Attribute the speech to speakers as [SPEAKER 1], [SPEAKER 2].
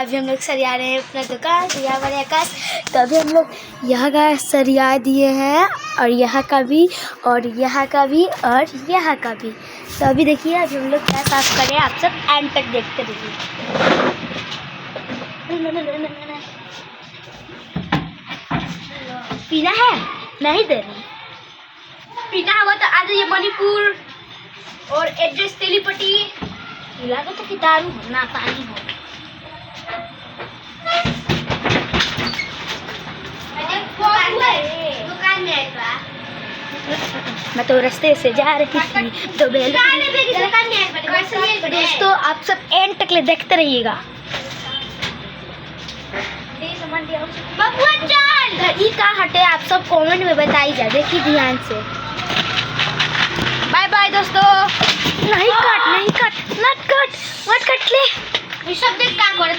[SPEAKER 1] अभी हम लोग सरिया रहे हैं अपना दुकान सरिया वाले आकाश। तो अभी हम लोग यहाँ का सरिया दिए हैं और यहाँ का भी और यहाँ का भी और यहाँ का भी। तो अभी देखिए अभी हम लोग क्या साफ करें, आप सब एंड तक देखते रहिए। पीना है? नहीं दे रही। पीना होगा तो आ जाइए मणिपुर और एड्रेस तेलीपट्टी। लगा तो कि दारू हो ना पानी हो। दुकान में मैं तो रास्ते से जा रही थी तो दोस्तों आप सब एंड तक ले देखते रहिएगा। ई का हटे आप सब कमेंट में बताई जा, देखिए ध्यान से। बाय बाय दोस्तों। नहीं कट मत कट ले। ये सब देख का करे